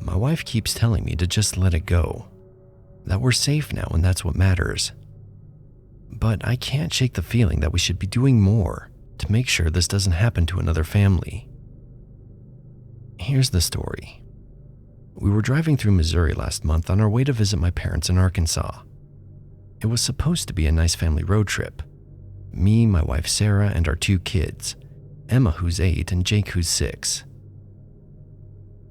My wife keeps telling me to just let it go, that we're safe now and that's what matters. But I can't shake the feeling that we should be doing more to make sure this doesn't happen to another family. Here's the story. We were driving through Missouri last month on our way to visit my parents in Arkansas. It was supposed to be a nice family road trip. Me, my wife Sarah, and our 2 kids, Emma who's 8 and Jake who's 6.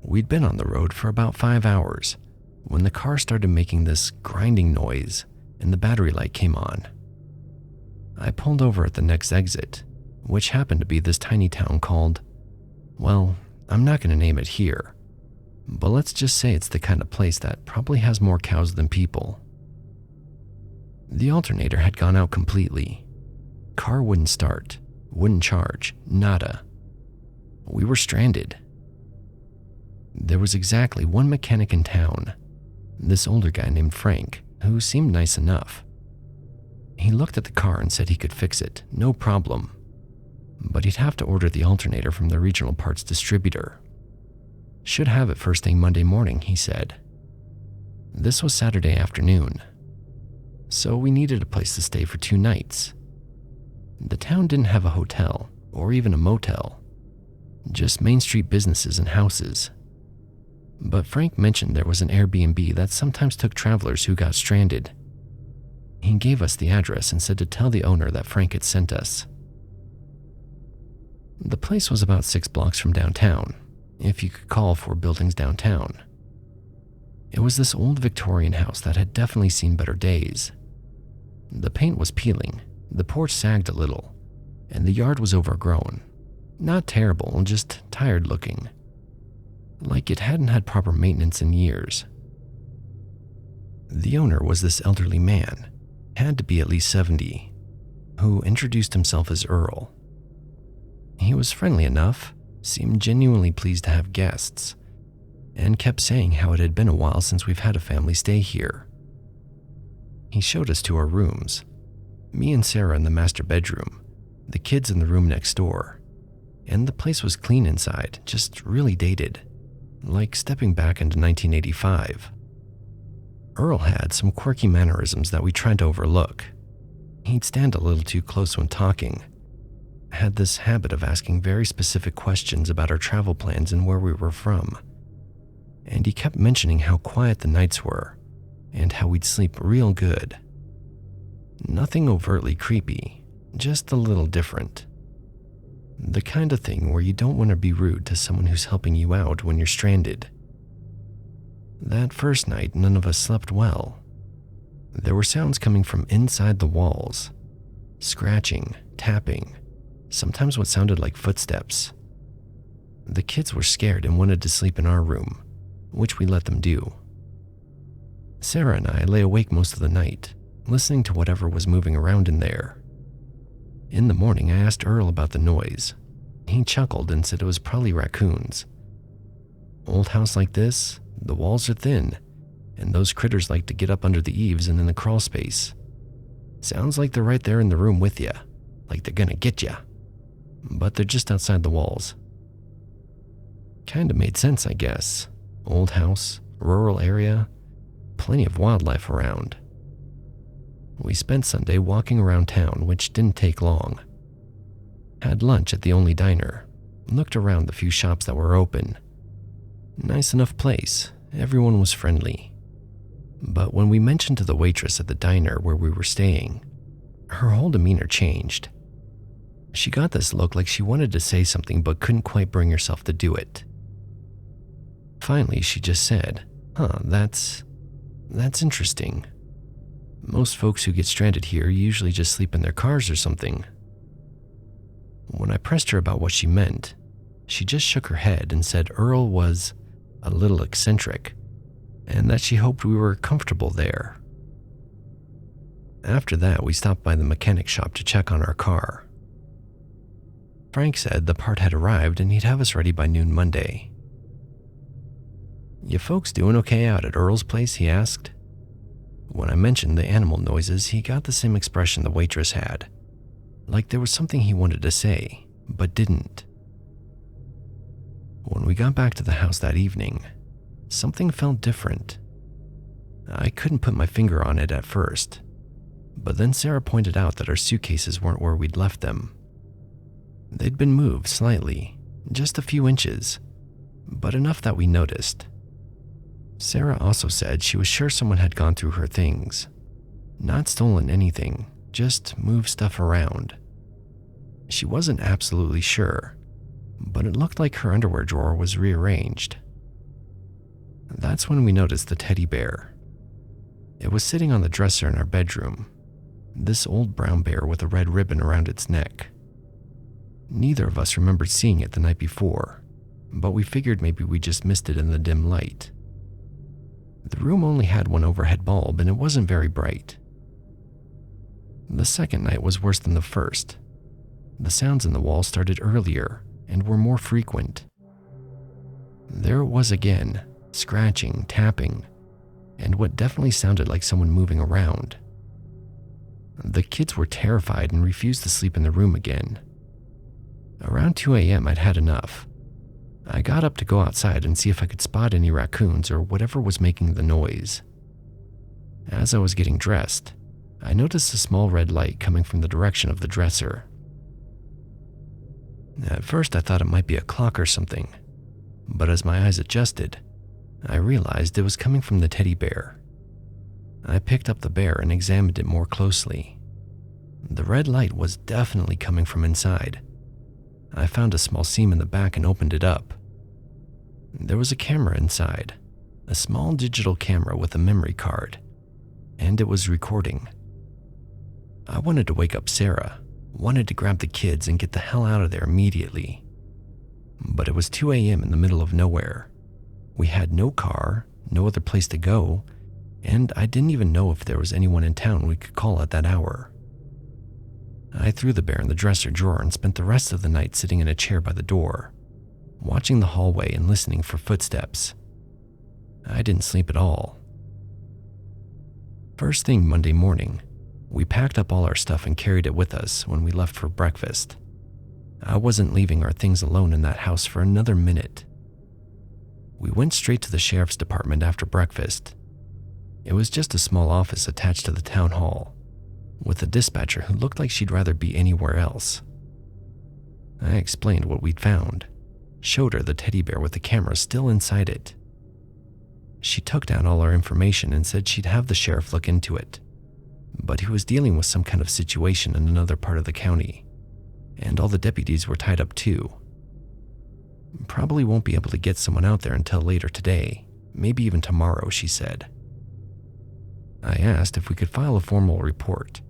We'd been on the road for about 5 hours when the car started making this grinding noise and the battery light came on. I pulled over at the next exit, which happened to be this tiny town called, well, I'm not going to name it here, but let's just say it's the kind of place that probably has more cows than people. The alternator had gone out completely. Car wouldn't start, wouldn't charge, nada. We were stranded. There was exactly one mechanic in town, this older guy named Frank, who seemed nice enough. He looked at the car and said he could fix it, no problem, but he'd have to order the alternator from the regional parts distributor. Should have it first thing Monday morning, he said. This was Saturday afternoon, so we needed a place to stay for 2 nights. The town didn't have a hotel or even a motel, just Main Street businesses and houses. But Frank mentioned there was an Airbnb that sometimes took travelers who got stranded. He gave us the address and said to tell the owner that Frank had sent us. The place was about 6 blocks from downtown, if you could call 4 buildings downtown. It was this old Victorian house that had definitely seen better days. The paint was peeling, the porch sagged a little, and the yard was overgrown. Not terrible, just tired looking. Like it hadn't had proper maintenance in years. The owner was this elderly man, had to be at least 70, who introduced himself as Earl. He was friendly enough, seemed genuinely pleased to have guests, and kept saying how it had been a while since we've had a family stay here. He showed us to our rooms, me and Sarah in the master bedroom, the kids in the room next door, and the place was clean inside, just really dated, like stepping back into 1985. Earl had some quirky mannerisms that we tried to overlook. He'd stand a little too close when talking, had this habit of asking very specific questions about our travel plans and where we were from, and he kept mentioning how quiet the nights were and how we'd sleep real good. Nothing overtly creepy, just a little different. The kind of thing where you don't want to be rude to someone who's helping you out when you're stranded. That first night, none of us slept well. There were sounds coming from inside the walls. Scratching, tapping, sometimes what sounded like footsteps. The kids were scared and wanted to sleep in our room, which we let them do. Sarah and I lay awake most of the night, listening to whatever was moving around in there. In the morning, I asked Earl about the noise. He chuckled and said it was probably raccoons. Old house like this, the walls are thin, and those critters like to get up under the eaves and in the crawl space. Sounds like they're right there in the room with ya, like they're gonna get ya. But they're just outside the walls. Kinda made sense, I guess. Old house, rural area, plenty of wildlife around. We spent Sunday walking around town, which didn't take long. Had lunch at the only diner, looked around the few shops that were open. Nice enough place, everyone was friendly. But when we mentioned to the waitress at the diner where we were staying, her whole demeanor changed. She got this look like she wanted to say something but couldn't quite bring herself to do it. Finally, she just said, that's interesting. Most folks who get stranded here usually just sleep in their cars or something." When I pressed her about what she meant, she just shook her head and said Earl was a little eccentric, and that she hoped we were comfortable there. After that, we stopped by the mechanic shop to check on our car. Frank said the part had arrived and he'd have us ready by noon Monday. "You folks doing okay out at Earl's place?" he asked. When I mentioned the animal noises, he got the same expression the waitress had, like there was something he wanted to say, but didn't. When we got back to the house that evening, something felt different. I couldn't put my finger on it at first, but then Sarah pointed out that our suitcases weren't where we'd left them. They'd been moved slightly, just a few inches, but enough that we noticed. Sarah also said she was sure someone had gone through her things. Not stolen anything, just moved stuff around. She wasn't absolutely sure, but it looked like her underwear drawer was rearranged. That's when we noticed the teddy bear. It was sitting on the dresser in our bedroom, this old brown bear with a red ribbon around its neck. Neither of us remembered seeing it the night before, but we figured maybe we just missed it in the dim light. The room only had one overhead bulb and it wasn't very bright. The second night was worse than the first. The sounds in the wall started earlier and were more frequent. There it was again, scratching, tapping, and what definitely sounded like someone moving around. The kids were terrified and refused to sleep in the room again. Around 2 a.m., I'd had enough. I got up to go outside and see if I could spot any raccoons or whatever was making the noise. As I was getting dressed, I noticed a small red light coming from the direction of the dresser. At first, I thought it might be a clock or something, but as my eyes adjusted, I realized it was coming from the teddy bear. I picked up the bear and examined it more closely. The red light was definitely coming from inside. I found a small seam in the back and opened it up. There was a camera inside, a small digital camera with a memory card, and it was recording. I wanted to wake up Sarah, wanted to grab the kids and get the hell out of there immediately. But it was 2 a.m. in the middle of nowhere. We had no car, no other place to go, and I didn't even know if there was anyone in town we could call at that hour. I threw the bear in the dresser drawer and spent the rest of the night sitting in a chair by the door, watching the hallway and listening for footsteps. I didn't sleep at all. First thing Monday morning, we packed up all our stuff and carried it with us when we left for breakfast. I wasn't leaving our things alone in that house for another minute. We went straight to the sheriff's department after breakfast. It was just a small office attached to the town hall, with a dispatcher who looked like she'd rather be anywhere else. I explained what we'd found, showed her the teddy bear with the camera still inside it. She took down all our information and said she'd have the sheriff look into it, but he was dealing with some kind of situation in another part of the county, and all the deputies were tied up too. Probably won't be able to get someone out there until later today, maybe even tomorrow, she said. I asked if we could file a formal report,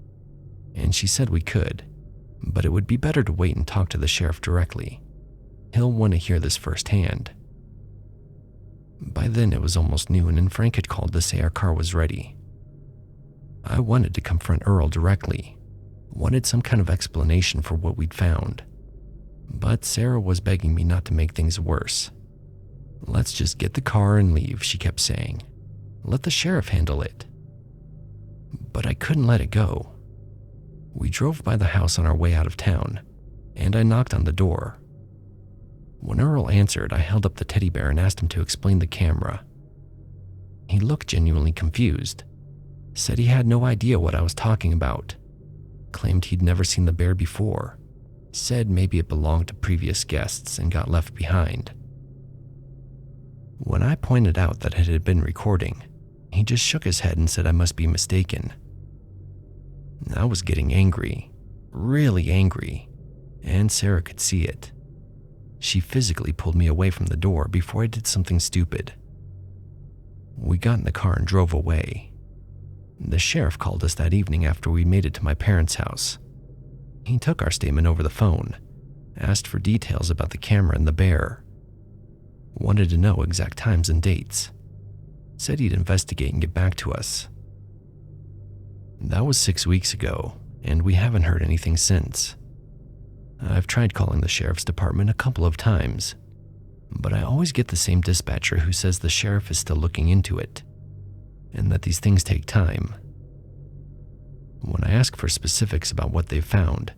and she said we could, but it would be better to wait and talk to the sheriff directly. He'll want to hear this firsthand. By then it was almost noon and Frank had called to say our car was ready. I wanted to confront Earl directly, wanted some kind of explanation for what we'd found, but Sarah was begging me not to make things worse. Let's just get the car and leave, she kept saying. Let the sheriff handle it. But I couldn't let it go. We drove by the house on our way out of town, and I knocked on the door. When Earl answered, I held up the teddy bear and asked him to explain the camera. He looked genuinely confused, said he had no idea what I was talking about, claimed he'd never seen the bear before, said maybe it belonged to previous guests and got left behind. When I pointed out that it had been recording, he just shook his head and said I must be mistaken. I was getting angry, really angry, and Sarah could see it. She physically pulled me away from the door before I did something stupid. We got in the car and drove away. The sheriff called us that evening after we made it to my parents' house. He took our statement over the phone, asked for details about the camera and the bear, wanted to know exact times and dates, said he'd investigate and get back to us. That was 6 weeks ago, and we haven't heard anything since. I've tried calling the sheriff's department a couple of times, but I always get the same dispatcher who says the sheriff is still looking into it, and that these things take time. When I ask for specifics about what they've found,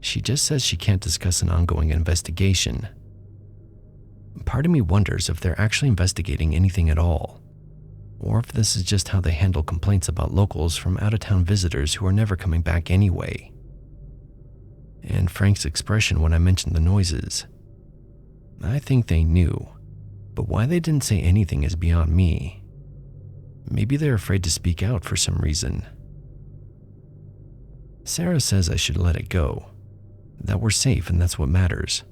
she just says she can't discuss an ongoing investigation. Part of me wonders if they're actually investigating anything at all, or if this is just how they handle complaints about locals from out-of-town visitors who are never coming back anyway. And Frank's expression when I mentioned the noises. I think they knew, but why they didn't say anything is beyond me. Maybe they're afraid to speak out for some reason. Sarah says I should let it go, that we're safe and that's what matters.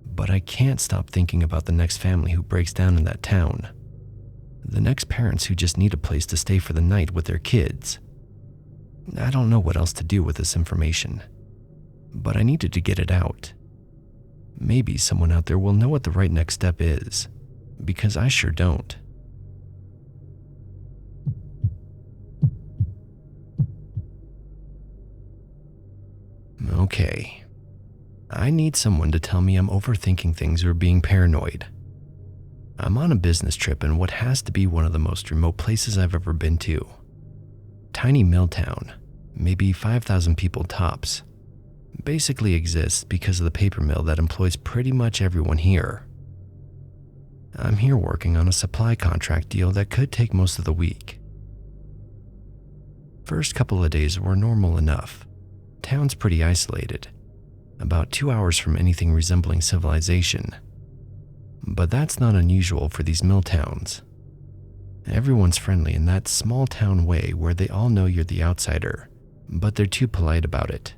But I can't stop thinking about the next family who breaks down in that town. The next parents who just need a place to stay for the night with their kids. I don't know what else to do with this information, but I needed to get it out. Maybe someone out there will know what the right next step is, because I sure don't. Okay. I need someone to tell me I'm overthinking things or being paranoid. I'm on a business trip in what has to be one of the most remote places I've ever been to. Tiny mill town, maybe 5,000 people tops. Basically exists because of the paper mill that employs pretty much everyone here. I'm here working on a supply contract deal that could take most of the week. First couple of days were normal enough. Town's pretty isolated, about 2 hours from anything resembling civilization. But that's not unusual for these mill towns. Everyone's friendly in that small town way where they all know you're the outsider, but they're too polite about it.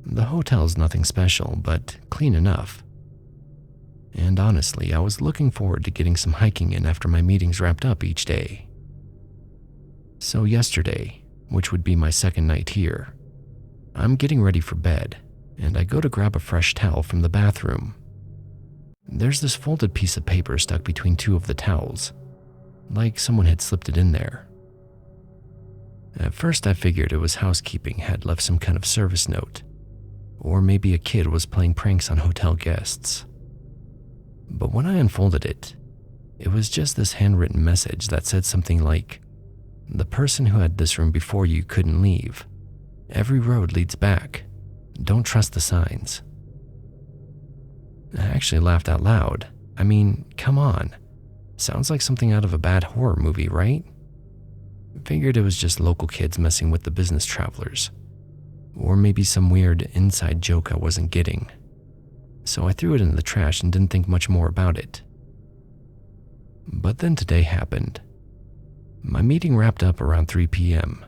The hotel's nothing special, but clean enough. And honestly, I was looking forward to getting some hiking in after my meetings wrapped up each day. So yesterday, which would be my second night here, I'm getting ready for bed, and I go to grab a fresh towel from the bathroom. There's this folded piece of paper stuck between two of the towels, like someone had slipped it in there. At first I figured it was housekeeping had left some kind of service note, or maybe a kid was playing pranks on hotel guests. But when I unfolded it, it was just this handwritten message that said something like, "The person who had this room before you couldn't leave. Every road leads back. Don't trust the signs." I actually laughed out loud. I mean, come on. Sounds like something out of a bad horror movie, right? Figured it was just local kids messing with the business travelers. Or maybe some weird inside joke I wasn't getting. So I threw it in the trash and didn't think much more about it. But then today happened. My meeting wrapped up around 3 p.m.,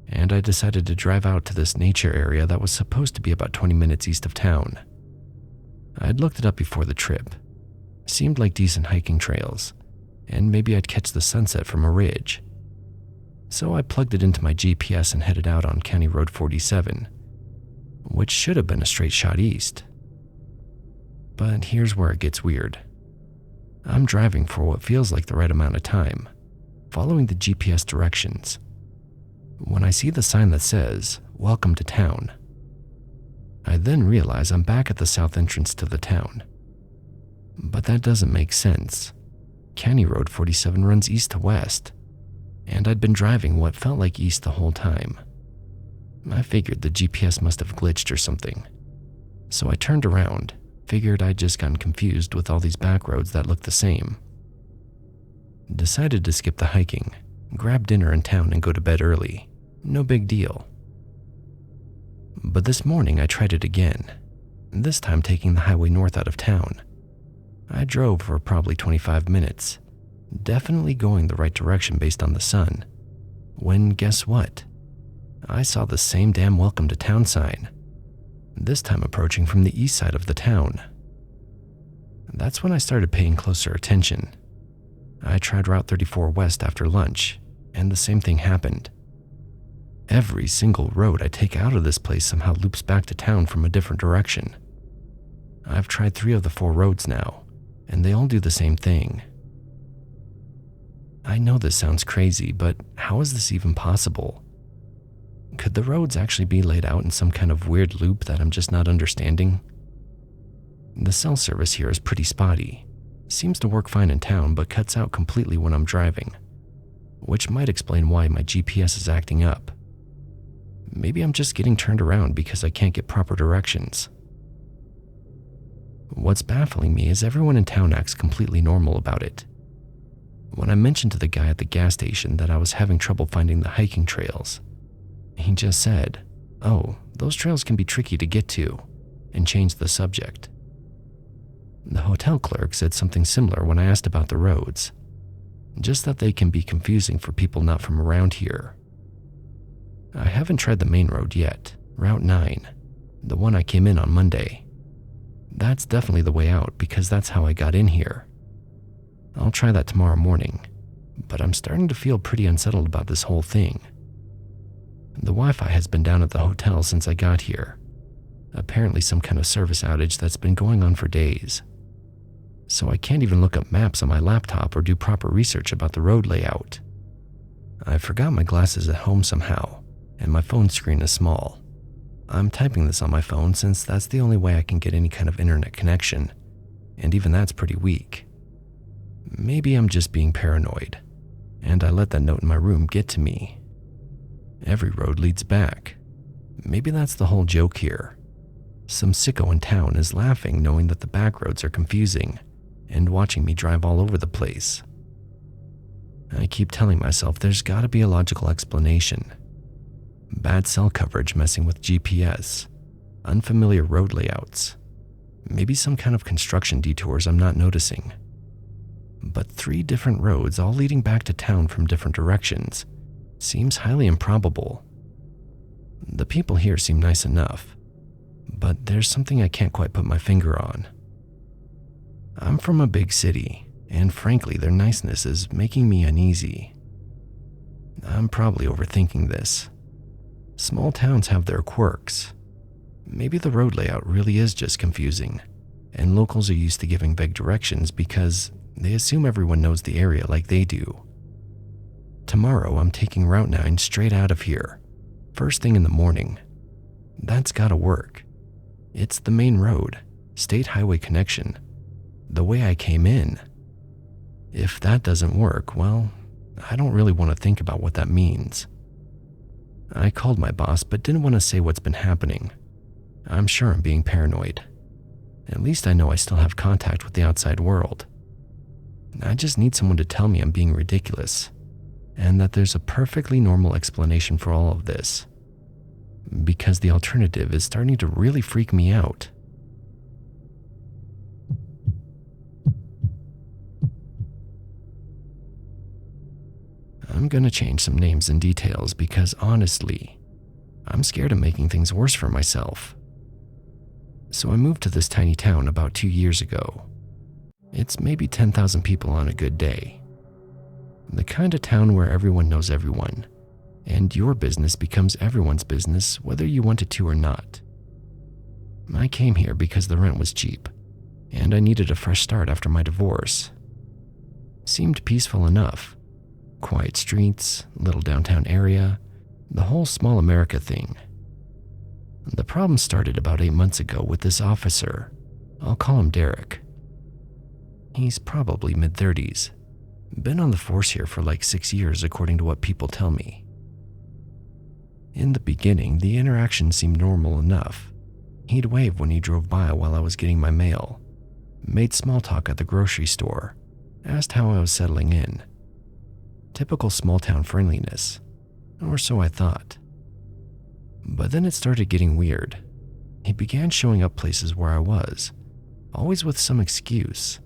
and I decided to drive out to this nature area that was supposed to be about 20 minutes east of town. I'd looked it up before the trip. Seemed like decent hiking trails, and maybe I'd catch the sunset from a ridge. So I plugged it into my GPS and headed out on County Road 47, which should have been a straight shot east. But here's where it gets weird. I'm driving for what feels like the right amount of time, following the GPS directions, when I see the sign that says, "Welcome to town." I then realize I'm back at the south entrance to the town. But that doesn't make sense. County Road 47 runs east to west, and I'd been driving what felt like east the whole time. I figured the GPS must have glitched or something. So I turned around, figured I'd just gotten confused with all these back roads that looked the same. Decided to skip the hiking, grab dinner in town and go to bed early. No big deal. But this morning I tried it again, this time taking the highway north out of town. I drove for probably 25 minutes, definitely going the right direction based on the sun, when guess what? I saw the same damn welcome to town sign, this time approaching from the east side of the town. That's when I started paying closer attention. I tried Route 34 west after lunch, and the same thing happened. Every single road I take out of this place somehow loops back to town from a different direction. I've tried 3 of the 4 roads now, and they all do the same thing. I know this sounds crazy, but how is this even possible? Could the roads actually be laid out in some kind of weird loop that I'm just not understanding? The cell service here is pretty spotty. Seems to work fine in town, but cuts out completely when I'm driving, which might explain why my GPS is acting up. Maybe I'm just getting turned around because I can't get proper directions. What's baffling me is everyone in town acts completely normal about it. When I mentioned to the guy at the gas station that I was having trouble finding the hiking trails, he just said, "Oh, those trails can be tricky to get to," and changed the subject. The hotel clerk said something similar when I asked about the roads, just that they can be confusing for people not from around here. I haven't tried the main road yet, Route 9, the one I came in on Monday. That's definitely the way out because that's how I got in here. I'll try that tomorrow morning, but I'm starting to feel pretty unsettled about this whole thing. The Wi-Fi has been down at the hotel since I got here. Apparently some kind of service outage that's been going on for days. So I can't even look up maps on my laptop or do proper research about the road layout. I forgot my glasses at home somehow, and my phone screen is small. I'm typing this on my phone since that's the only way I can get any kind of internet connection, and even that's pretty weak. Maybe I'm just being paranoid, and I let that note in my room get to me. Every road leads back. Maybe that's the whole joke here. Some sicko in town is laughing knowing that the back roads are confusing and watching me drive all over the place. I keep telling myself there's gotta be a logical explanation. Bad cell coverage messing with GPS, unfamiliar road layouts, maybe some kind of construction detours I'm not noticing. But 3 different roads all leading back to town from different directions seems highly improbable. The people here seem nice enough, but there's something I can't quite put my finger on. I'm from a big city, and frankly, their niceness is making me uneasy. I'm probably overthinking this. Small towns have their quirks. Maybe the road layout really is just confusing, and locals are used to giving vague directions because they assume everyone knows the area like they do. Tomorrow, I'm taking Route 9 straight out of here, first thing in the morning. That's gotta work. It's the main road, state highway connection, the way I came in. If that doesn't work, well, I don't really want to think about what that means. I called my boss but didn't want to say what's been happening. I'm sure I'm being paranoid. At least I know I still have contact with the outside world. I just need someone to tell me I'm being ridiculous, and that there's a perfectly normal explanation for all of this. Because the alternative is starting to really freak me out. I'm gonna change some names and details because honestly, I'm scared of making things worse for myself. So I moved to this tiny town about 2 years ago. It's maybe 10,000 people on a good day. The kind of town where everyone knows everyone, and your business becomes everyone's business whether you want it to or not. I came here because the rent was cheap, and I needed a fresh start after my divorce. Seemed peaceful enough. Quiet streets, little downtown area, the whole small America thing. The problem started about 8 months ago with this officer. I'll call him Derek. He's probably mid-30s. Been on the force here for like 6 years according to what people tell me. In the beginning, the interaction seemed normal enough. He'd wave when he drove by while I was getting my mail, made small talk at the grocery store, asked how I was settling in. Typical small-town friendliness, or so I thought. But then it started getting weird. He began showing up places where I was, always with some excuse.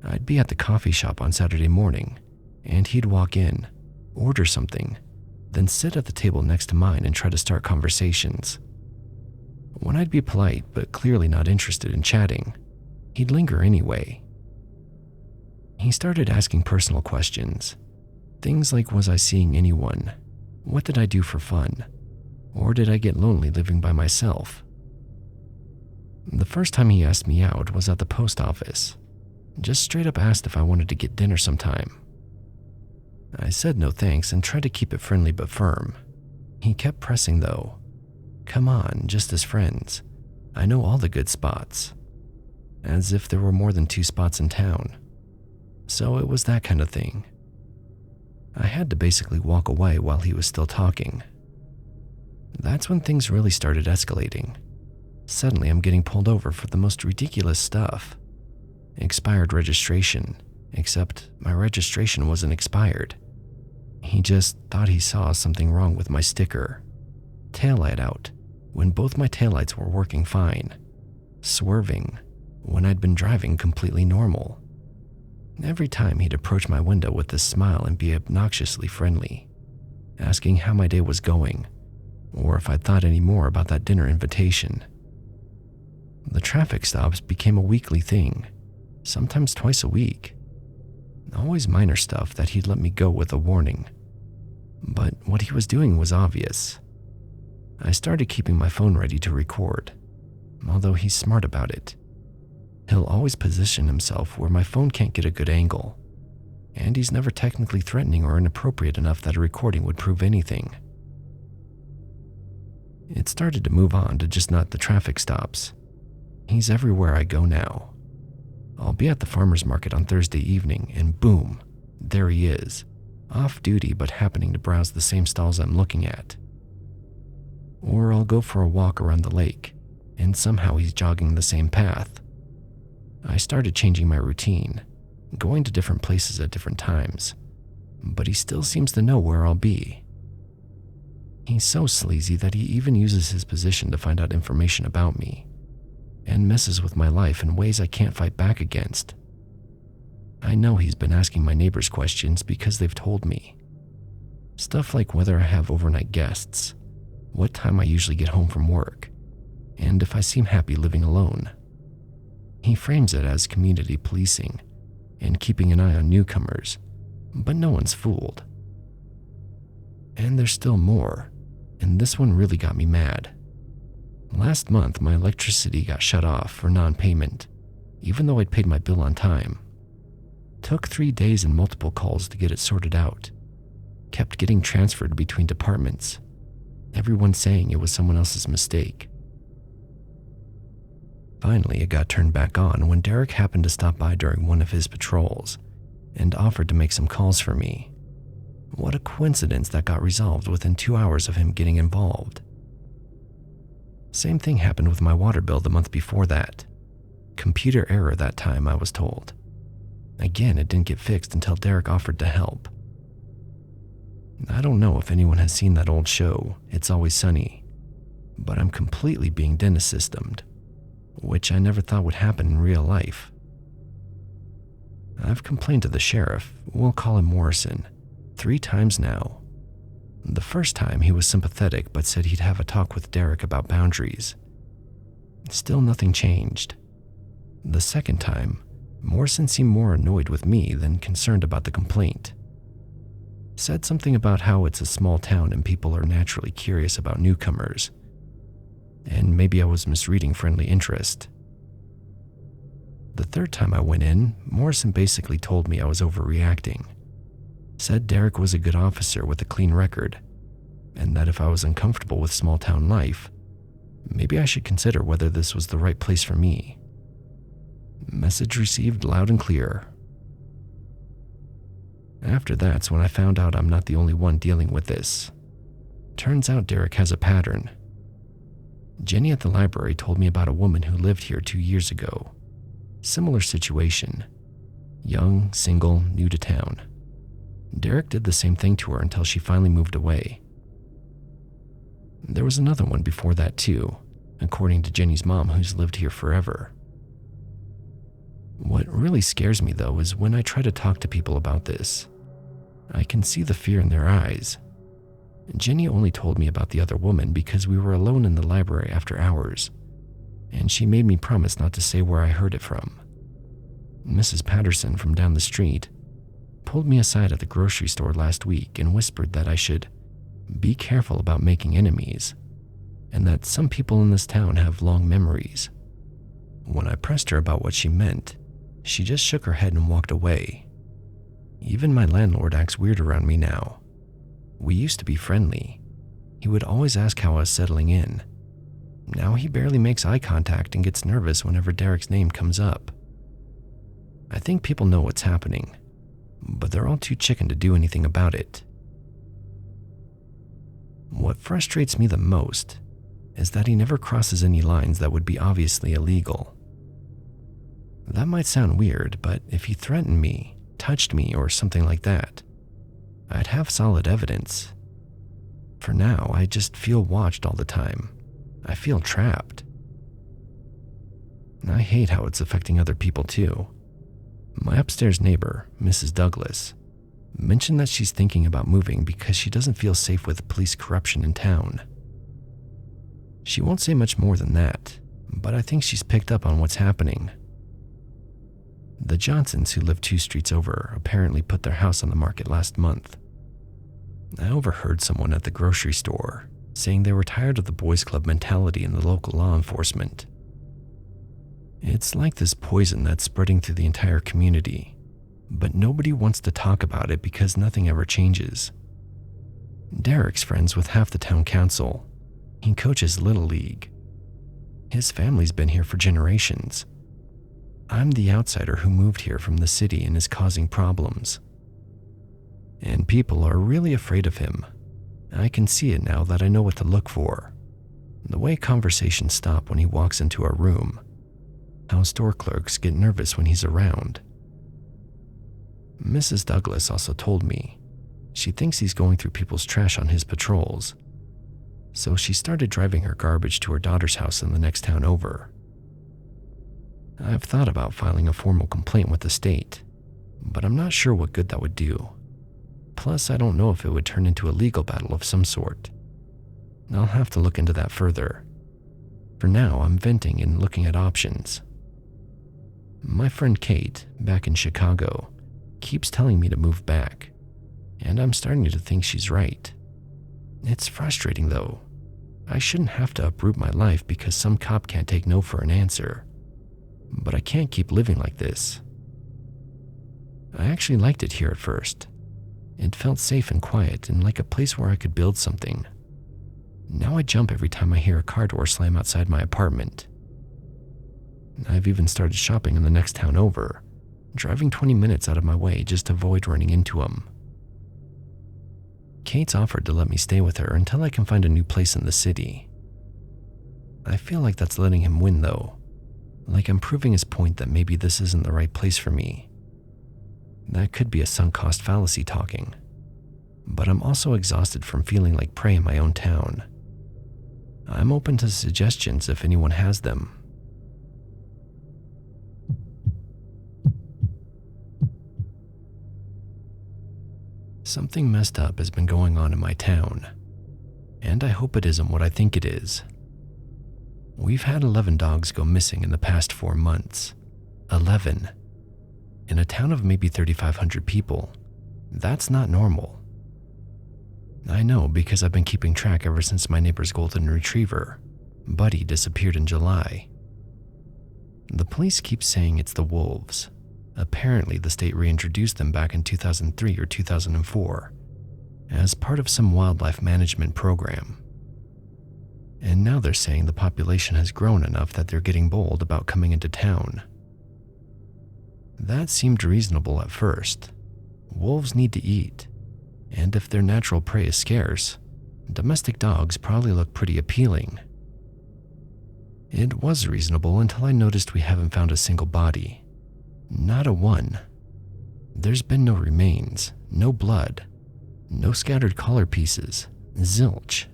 I'd be at the coffee shop on Saturday morning, and he'd walk in, order something, then sit at the table next to mine and try to start conversations. When I'd be polite but clearly not interested in chatting, he'd linger anyway. He started asking personal questions. Things like, was I seeing anyone? What did I do for fun? Or did I get lonely living by myself? The first time he asked me out was at the post office. Just straight up asked if I wanted to get dinner sometime. I said no thanks and tried to keep it friendly but firm. He kept pressing though. Come on, just as friends. I know all the good spots. As if there were more than 2 spots in town. So it was that kind of thing. I had to basically walk away while he was still talking. That's when things really started escalating. Suddenly, I'm getting pulled over for the most ridiculous stuff. Expired registration, except my registration wasn't expired. He just thought he saw something wrong with my sticker. Taillight out, when both my taillights were working fine. Swerving, when I'd been driving completely normal. Every time he'd approach my window with a smile and be obnoxiously friendly, asking how my day was going, or if I'd thought any more about that dinner invitation. The traffic stops became a weekly thing, sometimes twice a week. Always minor stuff that he'd let me go with a warning. But what he was doing was obvious. I started keeping my phone ready to record, although he's smart about it. He'll always position himself where my phone can't get a good angle, and he's never technically threatening or inappropriate enough that a recording would prove anything. It started to move on to just not the traffic stops. He's everywhere I go now. I'll be at the farmer's market on Thursday evening, and boom, there he is, off duty but happening to browse the same stalls I'm looking at. Or I'll go for a walk around the lake, and somehow he's jogging the same path. I started changing my routine, going to different places at different times, but he still seems to know where I'll be. He's so sleazy that he even uses his position to find out information about me, and messes with my life in ways I can't fight back against. I know he's been asking my neighbors questions because they've told me. Stuff like whether I have overnight guests, what time I usually get home from work, and if I seem happy living alone. He frames it as community policing and keeping an eye on newcomers, but no one's fooled. And there's still more, and this one really got me mad. Last month, my electricity got shut off for non-payment, even though I'd paid my bill on time. Took 3 days and multiple calls to get it sorted out. Kept getting transferred between departments, everyone saying it was someone else's mistake. Finally, it got turned back on when Derek happened to stop by during one of his patrols and offered to make some calls for me. What a coincidence that got resolved within 2 hours of him getting involved. Same thing happened with my water bill the month before that. Computer error that time, I was told. Again, it didn't get fixed until Derek offered to help. I don't know if anyone has seen that old show, It's Always Sunny, but I'm completely being Dennis systemed, which I never thought would happen in real life. I've complained to the sheriff, we'll call him Morrison, 3 times now. The first time he was sympathetic but said he'd have a talk with Derek about boundaries. Still nothing changed. The second time, Morrison seemed more annoyed with me than concerned about the complaint. Said something about how it's a small town and people are naturally curious about newcomers. And maybe I was misreading friendly interest. The third time I went in, Morrison basically told me I was overreacting. Said Derek was a good officer with a clean record, and that if I was uncomfortable with small town life, maybe I should consider whether this was the right place for me. Message received loud and clear. After that's when I found out I'm not the only one dealing with this. Turns out Derek has a pattern. Jenny at the library told me about a woman who lived here 2 years ago. Similar situation. Young, single, new to town. Derek did the same thing to her until she finally moved away. There was another one before that too, according to Jenny's mom, who's lived here forever. What really scares me though is when I try to talk to people about this. I can see the fear in their eyes. Jenny only told me about the other woman because we were alone in the library after hours, and she made me promise not to say where I heard it from. Mrs. Patterson from down the street pulled me aside at the grocery store last week and whispered that I should be careful about making enemies, and that some people in this town have long memories. When I pressed her about what she meant, she just shook her head and walked away. Even my landlord acts weird around me now. We used to be friendly. He would always ask how I was settling in. Now he barely makes eye contact and gets nervous whenever Derek's name comes up. I think people know what's happening, but they're all too chicken to do anything about it. What frustrates me the most is that he never crosses any lines that would be obviously illegal. That might sound weird, but if he threatened me, touched me, or something like that, I'd have solid evidence. For now, I just feel watched all the time. I feel trapped. I hate how it's affecting other people too. My upstairs neighbor, Mrs. Douglas, mentioned that she's thinking about moving because she doesn't feel safe with police corruption in town. She won't say much more than that, but I think she's picked up on what's happening. The Johnsons, who live 2 streets over, apparently put their house on the market last month. I overheard someone at the grocery store saying they were tired of the boys' club mentality in the local law enforcement. It's like this poison that's spreading through the entire community, but nobody wants to talk about it because nothing ever changes. Derek's friends with half the town council. He coaches Little League. His family's been here for generations. I'm the outsider who moved here from the city and is causing problems. And people are really afraid of him. I can see it now that I know what to look for. The way conversations stop when he walks into our room. How store clerks get nervous when he's around. Mrs. Douglas also told me she thinks he's going through people's trash on his patrols. So she started driving her garbage to her daughter's house in the next town over. I've thought about filing a formal complaint with the state, but I'm not sure what good that would do. Plus, I don't know if it would turn into a legal battle of some sort. I'll have to look into that further. For now, I'm venting and looking at options. My friend Kate, back in Chicago, keeps telling me to move back, and I'm starting to think she's right. It's frustrating though. I shouldn't have to uproot my life because some cop can't take no for an answer. But I can't keep living like this. I actually liked it here at first. It felt safe and quiet and like a place where I could build something. Now I jump every time I hear a car door slam outside my apartment. I've even started shopping in the next town over, driving 20 minutes out of my way just to avoid running into them. Kate's offered to let me stay with her until I can find a new place in the city. I feel like that's letting him win though, like I'm proving his point that maybe this isn't the right place for me. That could be a sunk cost fallacy talking, but I'm also exhausted from feeling like prey in my own town. I'm open to suggestions if anyone has them. Something messed up has been going on in my town, and I hope it isn't what I think it is. We've had 11 dogs go missing in the past 4 months. 11. In a town of maybe 3,500 people, that's not normal. I know because I've been keeping track ever since my neighbor's golden retriever, Buddy, disappeared in July. The police keep saying it's the wolves. Apparently, the state reintroduced them back in 2003 or 2004 as part of some wildlife management program. And now they're saying the population has grown enough that they're getting bold about coming into town. That seemed reasonable at first. Wolves need to eat, and if their natural prey is scarce, domestic dogs probably look pretty appealing. It was reasonable until I noticed we haven't found a single body. Not a one. There's been no remains, no blood, no scattered collar pieces, zilch.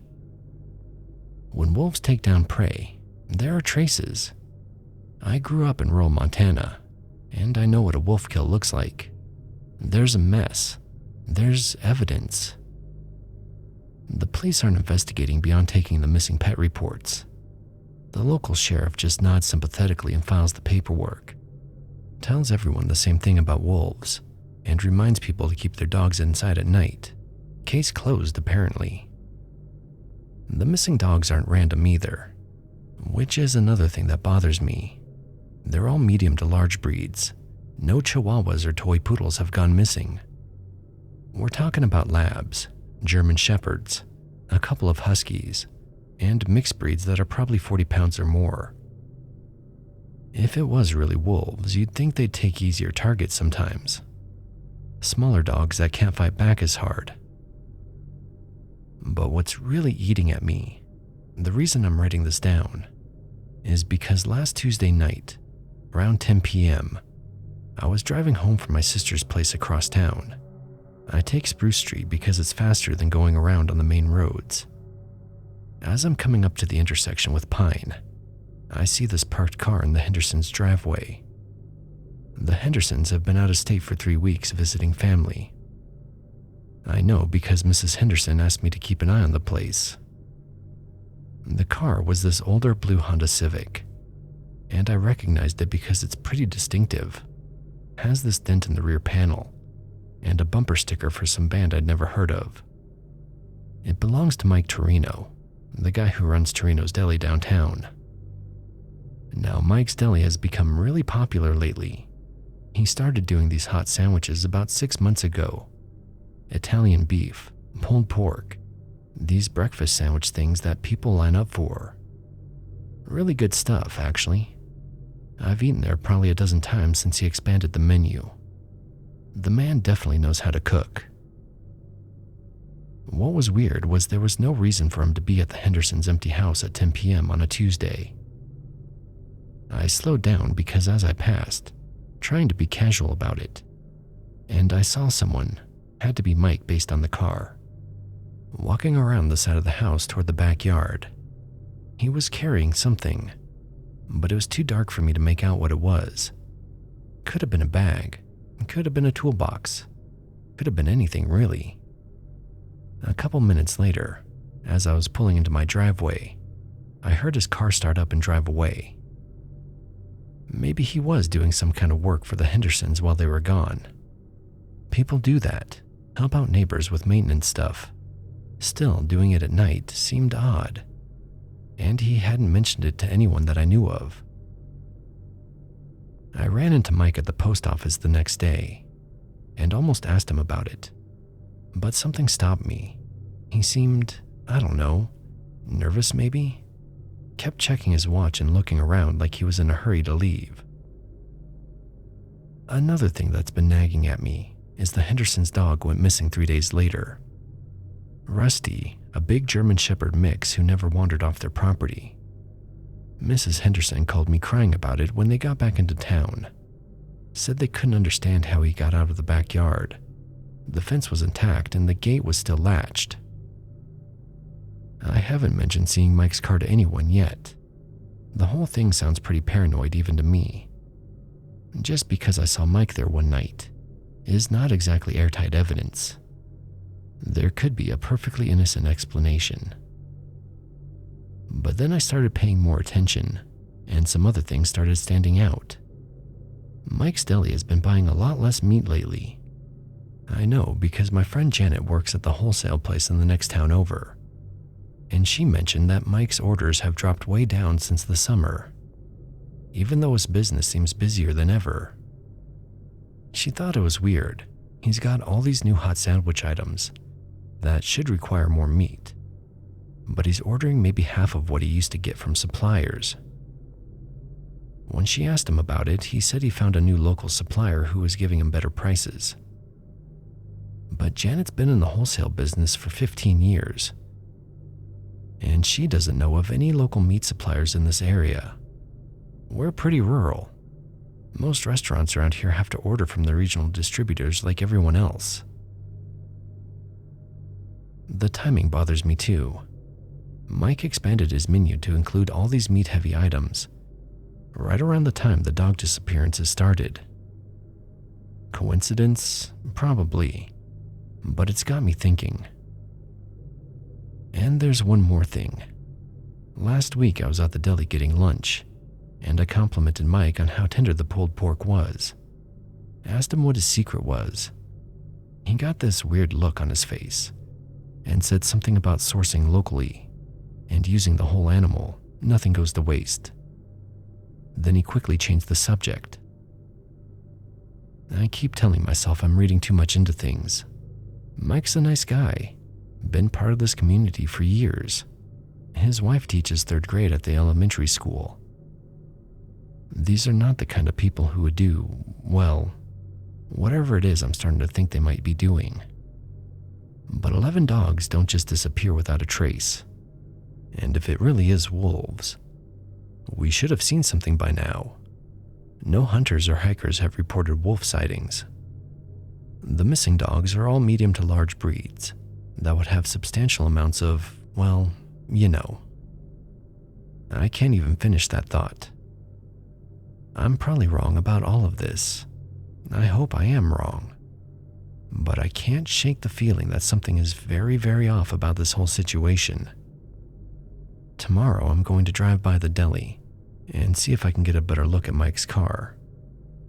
When wolves take down prey, there are traces. I grew up in rural Montana, and I know what a wolf kill looks like. There's a mess. There's evidence. The police aren't investigating beyond taking the missing pet reports. The local sheriff just nods sympathetically and files the paperwork. Tells everyone the same thing about wolves, and reminds people to keep their dogs inside at night. Case closed, apparently. The missing dogs aren't random either, which is another thing that bothers me. They're all medium to large breeds. No Chihuahuas or toy poodles have gone missing. We're talking about labs, German shepherds, a couple of huskies, and mixed breeds that are probably 40 pounds or more. If it was really wolves, you'd think they'd take easier targets sometimes. Smaller dogs that can't fight back as hard. But what's really eating at me, The reason I'm writing this down is because last Tuesday night, around 10 p.m., I was driving home from my sister's place across town. I take Spruce Street because it's faster than going around on the main roads. As I'm coming up to the intersection with Pine, I see this parked car in the Hendersons' driveway. The Hendersons have been out of state for 3 weeks visiting family. I know because Mrs. Henderson asked me to keep an eye on the place. The car was this older blue Honda Civic, and I recognized it because it's pretty distinctive. It has this dent in the rear panel, and a bumper sticker for some band I'd never heard of. It belongs to Mike Torino, the guy who runs Torino's Deli downtown. Now, Mike's Deli has become really popular lately. He started doing these hot sandwiches about 6 months ago. Italian beef, pulled pork, these breakfast sandwich things that people line up for. Really good stuff, actually. I've eaten there probably a dozen times since he expanded the menu. The man definitely knows how to cook. What was weird was there was no reason for him to be at the Hendersons' empty house at 10 p.m. on a Tuesday. I slowed down because as I passed, trying to be casual about it, and I saw someone, had to be Mike based on the car, walking around the side of the house toward the backyard. He was carrying something, but it was too dark for me to make out what it was. Could have been a bag, could have been a toolbox, could have been anything really. A couple minutes later, as I was pulling into my driveway, I heard his car start up and drive away. Maybe he was doing some kind of work for the Hendersons while they were gone. People do that, help out neighbors with maintenance stuff. Still, doing it at night seemed odd, and he hadn't mentioned it to anyone that I knew of. I ran into Mike at the post office the next day and almost asked him about it, but something stopped me. He seemed, I don't know, nervous maybe? Kept checking his watch and looking around like he was in a hurry to leave. Another thing that's been nagging at me is the Henderson's dog went missing 3 days later. Rusty, a big German Shepherd mix who never wandered off their property. Mrs. Henderson called me crying about it when they got back into town. Said they couldn't understand how he got out of the backyard. The fence was intact and the gate was still latched. I haven't mentioned seeing Mike's car to anyone yet. The whole thing sounds pretty paranoid even to me. Just because I saw Mike there one night is not exactly airtight evidence. There could be a perfectly innocent explanation. But then I started paying more attention, and some other things started standing out. Mike's Deli has been buying a lot less meat lately. I know because my friend Janet works at the wholesale place in the next town over, and she mentioned that Mike's orders have dropped way down since the summer, even though his business seems busier than ever. She thought it was weird. He's got all these new hot sandwich items that should require more meat, but he's ordering maybe half of what he used to get from suppliers. When she asked him about it, he said he found a new local supplier who was giving him better prices. But Janet's been in the wholesale business for 15 years, and she doesn't know of any local meat suppliers in this area. We're pretty rural. Most restaurants around here have to order from the regional distributors like everyone else. The timing bothers me too. Mike expanded his menu to include all these meat-heavy items right around the time the dog disappearances started. Coincidence? Probably. But it's got me thinking. And there's one more thing. Last week I was at the deli getting lunch, and I complimented Mike on how tender the pulled pork was. Asked him what his secret was. He got this weird look on his face and said something about sourcing locally and using the whole animal. Nothing goes to waste. Then he quickly changed the subject. I keep telling myself I'm reading too much into things. Mike's a nice guy, been part of this community for years. His wife teaches 3rd grade at the elementary school. These are not the kind of people who would do, well, whatever it is I'm starting to think they might be doing. But 11 dogs don't just disappear without a trace. And if it really is wolves, we should have seen something by now. No hunters or hikers have reported wolf sightings. The missing dogs are all medium to large breeds that would have substantial amounts of, well, you know. I can't even finish that thought. I'm probably wrong about all of this. I hope I am wrong. But I can't shake the feeling that something is very, very off about this whole situation. Tomorrow I'm going to drive by the deli and see if I can get a better look at Mike's car.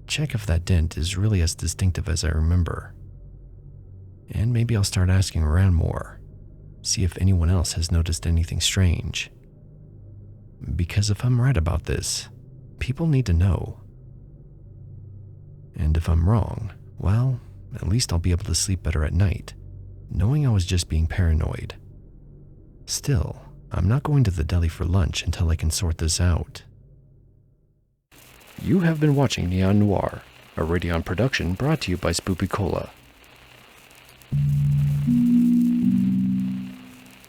Check if that dent is really as distinctive as I remember. And maybe I'll start asking around more, see if anyone else has noticed anything strange. Because if I'm right about this, people need to know. And if I'm wrong, well, at least I'll be able to sleep better at night, knowing I was just being paranoid. Still, I'm not going to the deli for lunch until I can sort this out. You have been watching Neon Noir, a Radeon production brought to you by Spoopy Cola.